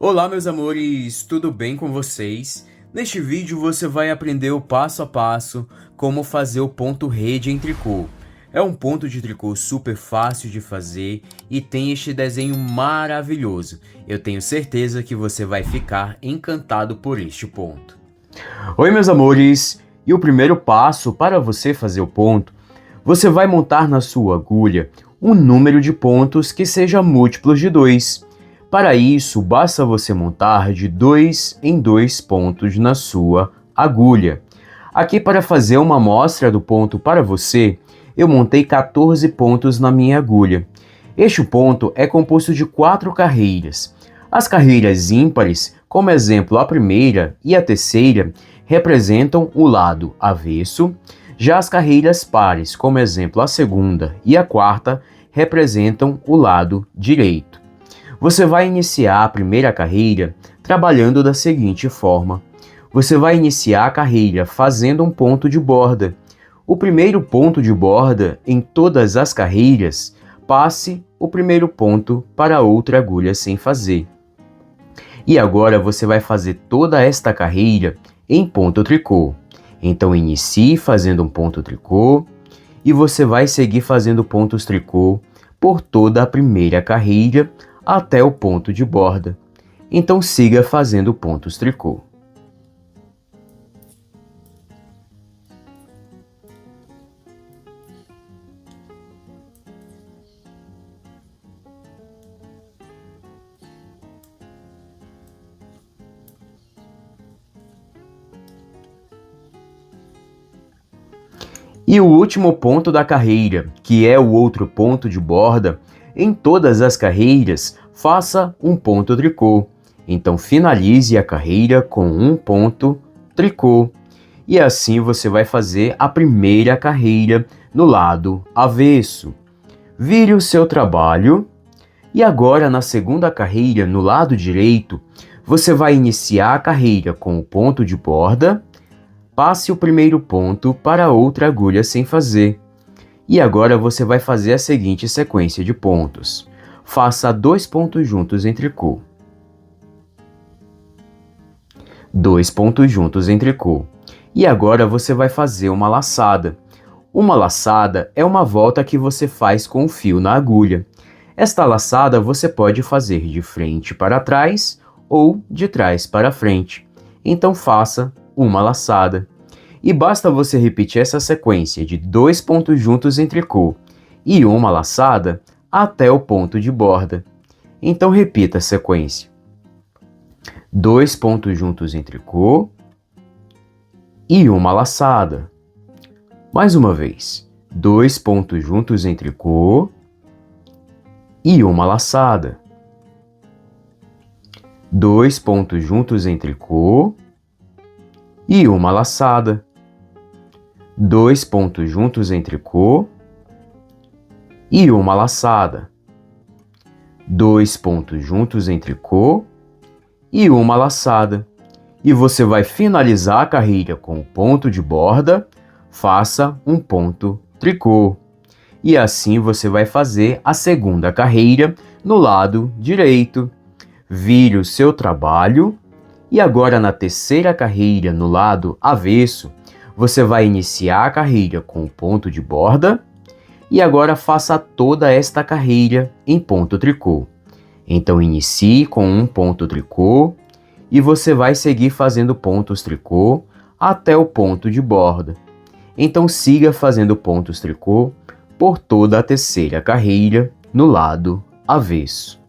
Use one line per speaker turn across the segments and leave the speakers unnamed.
Olá, meus amores, tudo bem com vocês? Neste vídeo você vai aprender o passo a passo como fazer o ponto rede em tricô. É um ponto de tricô super fácil de fazer e tem este desenho maravilhoso. Eu tenho certeza que você vai ficar encantado por este ponto. Oi, meus amores! E o primeiro passo para você fazer o ponto, você vai montar na sua agulha um número de pontos que seja múltiplos de 2. Para isso, basta você montar de 2 em 2 pontos na sua agulha. Aqui, para fazer uma amostra do ponto para você, eu montei 14 pontos na minha agulha. Este ponto é composto de 4 carreiras. As carreiras ímpares, como exemplo a primeira e a terceira, representam o lado avesso. Já as carreiras pares, como exemplo a segunda e a quarta, representam o lado direito. Você vai iniciar a primeira carreira trabalhando da seguinte forma. Você vai iniciar a carreira fazendo um ponto de borda. O primeiro ponto de borda em todas as carreiras, passe o primeiro ponto para outra agulha sem fazer. E agora você vai fazer toda esta carreira em ponto tricô. Então inicie fazendo um ponto tricô e você vai seguir fazendo pontos tricô por toda a primeira carreira até o ponto de borda. Então siga fazendo pontos tricô. E o último ponto da carreira, que é o outro ponto de borda, em todas as carreiras, faça um ponto tricô. Então finalize a carreira com um ponto tricô. E assim você vai fazer a primeira carreira no lado avesso. Vire o seu trabalho. E agora na segunda carreira, no lado direito, você vai iniciar a carreira com o ponto de borda. Passe o primeiro ponto para outra agulha sem fazer. E agora você vai fazer a seguinte sequência de pontos. Faça 2 pontos juntos em tricô. 2 pontos juntos em tricô. E agora você vai fazer uma laçada. Uma laçada é uma volta que você faz com o fio na agulha. Esta laçada você pode fazer de frente para trás ou de trás para frente. Então faça uma laçada. E basta você repetir essa sequência de 2 pontos juntos em tricô e uma laçada até o ponto de borda. Então repita a sequência. 2 pontos juntos em tricô e uma laçada. Mais uma vez. 2 pontos juntos em tricô e uma laçada. 2 pontos juntos em tricô e uma laçada. 2 pontos juntos em tricô e uma laçada. 2 pontos juntos em tricô e uma laçada. E você vai finalizar a carreira com o ponto de borda, faça um ponto tricô. E assim você vai fazer a segunda carreira no lado direito. Vire o seu trabalho. E agora na terceira carreira no lado avesso, você vai iniciar a carreira com o ponto de borda e agora faça toda esta carreira em ponto tricô. Então inicie com um ponto tricô e você vai seguir fazendo pontos tricô até o ponto de borda. Então siga fazendo pontos tricô por toda a terceira carreira no lado avesso.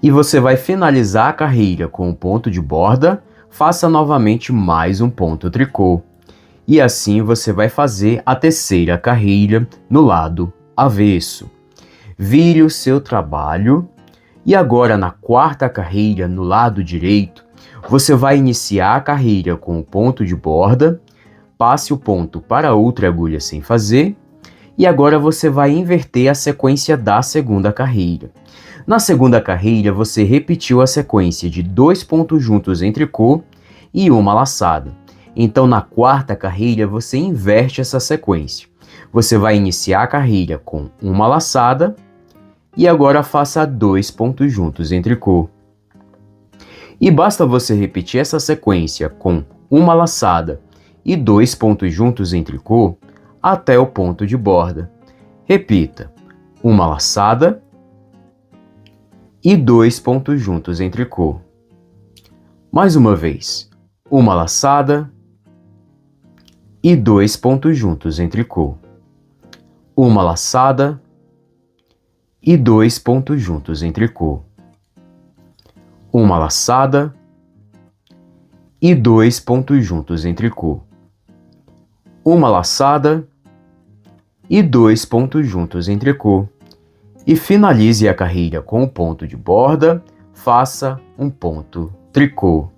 E você vai finalizar a carreira com o ponto de borda, faça novamente mais um ponto tricô. E assim você vai fazer a terceira carreira no lado avesso. Vire o seu trabalho e agora na quarta carreira no lado direito, você vai iniciar a carreira com o ponto de borda, passe o ponto para outra agulha sem fazer E agora você vai inverter a sequência da segunda carreira. Na segunda carreira, você repetiu a sequência de 2 pontos juntos em tricô e uma laçada. Então, na quarta carreira, você inverte essa sequência. Você vai iniciar a carreira com uma laçada e agora faça 2 pontos juntos em tricô. E basta você repetir essa sequência com uma laçada e 2 pontos juntos em tricô até o ponto de borda. Repita: uma laçada e 2 pontos juntos em tricô. Mais uma vez, uma laçada e 2 pontos juntos em tricô. Uma laçada e 2 pontos juntos em tricô. Uma laçada e 2 pontos juntos em tricô. Uma laçada e 2 pontos juntos em tricô. E finalize a carreira com o ponto de borda, faça um ponto tricô.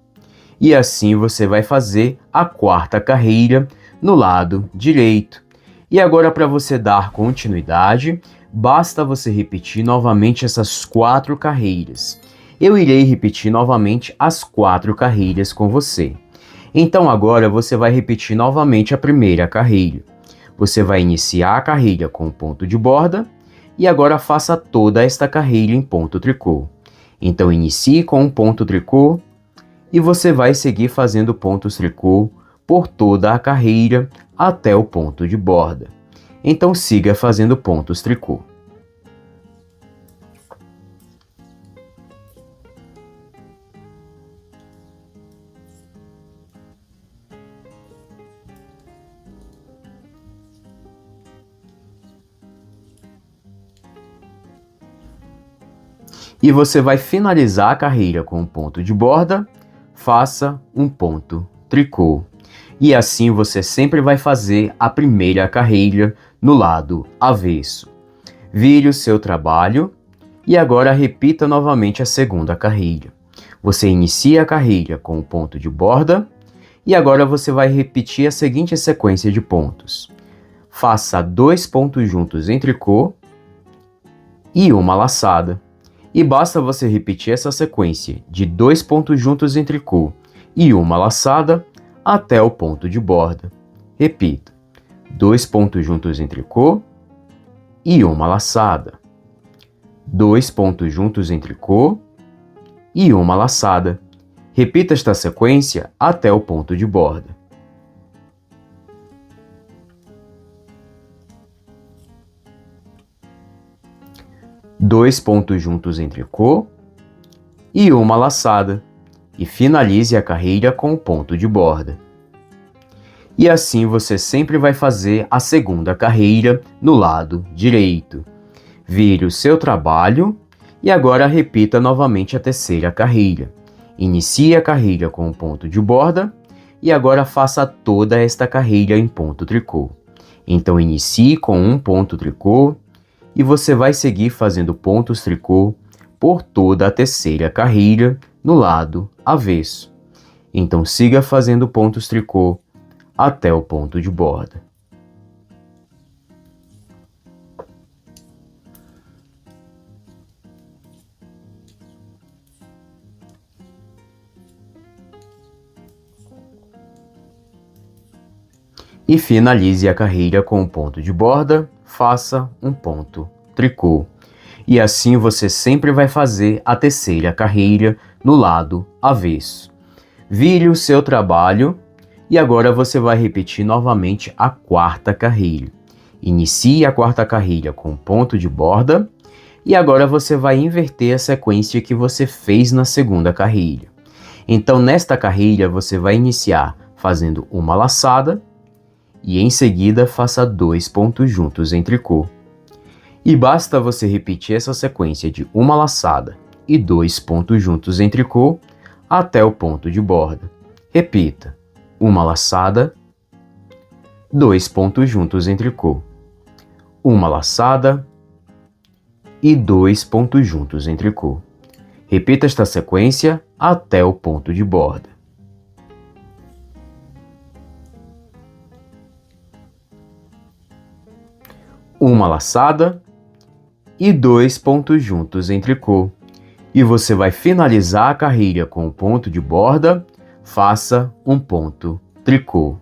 E assim você vai fazer a quarta carreira no lado direito. E agora, para você dar continuidade, basta você repetir novamente essas 4 carreiras. Eu irei repetir novamente as 4 carreiras com você. Então agora você vai repetir novamente a primeira carreira. Você vai iniciar a carreira com o ponto de borda e agora faça toda esta carreira em ponto tricô. Então inicie com um ponto tricô e você vai seguir fazendo pontos tricô por toda a carreira até o ponto de borda. Então siga fazendo pontos tricô. E você vai finalizar a carreira com um ponto de borda, faça um ponto tricô. E assim você sempre vai fazer a primeira carreira no lado avesso. Vire o seu trabalho e agora repita novamente a segunda carreira. Você inicia a carreira com o ponto de borda e agora você vai repetir a seguinte sequência de pontos. Faça 2 pontos juntos em tricô e uma laçada. E basta você repetir essa sequência de 2 pontos juntos em tricô e uma laçada até o ponto de borda. Repita: 2 pontos juntos em tricô e uma laçada. 2 pontos juntos em tricô e uma laçada. Repita esta sequência até o ponto de borda. Dois pontos juntos em tricô e uma laçada, e finalize a carreira com o ponto de borda. E assim você sempre vai fazer a segunda carreira no lado direito. Vire o seu trabalho e agora repita novamente a terceira carreira. Inicie a carreira com o ponto de borda e agora faça toda esta carreira em ponto tricô. Então inicie com um ponto tricô e você vai seguir fazendo pontos tricô por toda a terceira carreira no lado avesso. Então siga fazendo pontos tricô até o ponto de borda. E finalize a carreira com um ponto de borda, faça um ponto tricô. E assim você sempre vai fazer a terceira carreira no lado avesso. Vire o seu trabalho e agora você vai repetir novamente a quarta carreira. Inicie a quarta carreira com ponto de borda e agora você vai inverter a sequência que você fez na segunda carreira. Então nesta carreira você vai iniciar fazendo uma laçada e em seguida faça 2 pontos juntos em tricô. E basta você repetir essa sequência de uma laçada e 2 pontos juntos em tricô até o ponto de borda. Repita: uma laçada, 2 pontos juntos em tricô. Uma laçada e 2 pontos juntos em tricô. Repita esta sequência até o ponto de borda. uma laçada e 2 pontos juntos em tricô. E você vai finalizar a carreira com o ponto de borda, faça um ponto tricô.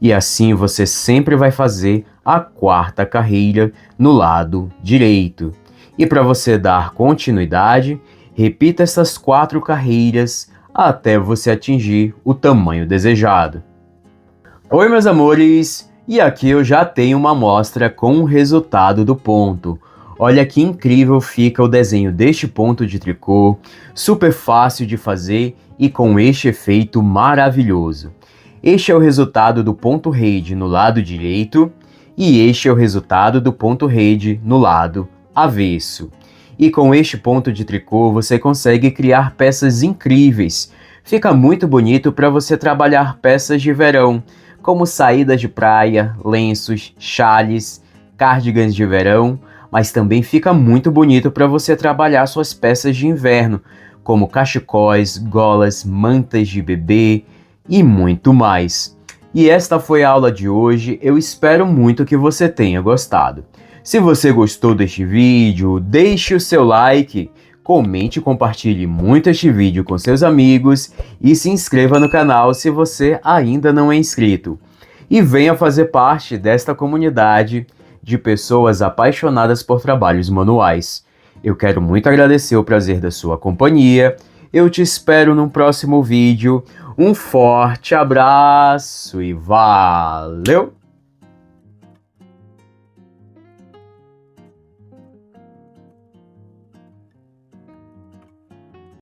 E assim você sempre vai fazer a 4ª carreira no lado direito. E para você dar continuidade, repita essas 4 carreiras até você atingir o tamanho desejado. Oi, meus amores! E aqui eu já tenho uma amostra com o resultado do ponto. Olha que incrível fica o desenho deste ponto de tricô, super fácil de fazer e com este efeito maravilhoso. Este é o resultado do ponto rede no lado direito e este é o resultado do ponto rede no lado avesso. E com este ponto de tricô você consegue criar peças incríveis. Fica muito bonito para você trabalhar peças de verão, como saídas de praia, lenços, chales, cardigans de verão, mas também fica muito bonito para você trabalhar suas peças de inverno, como cachecóis, golas, mantas de bebê e muito mais. E esta foi a aula de hoje, eu espero muito que você tenha gostado. Se você gostou deste vídeo, deixe o seu like, comente e compartilhe muito este vídeo com seus amigos e se inscreva no canal se você ainda não é inscrito. E venha fazer parte desta comunidade de pessoas apaixonadas por trabalhos manuais. Eu quero muito agradecer o prazer da sua companhia. Eu te espero no próximo vídeo. Um forte abraço e valeu!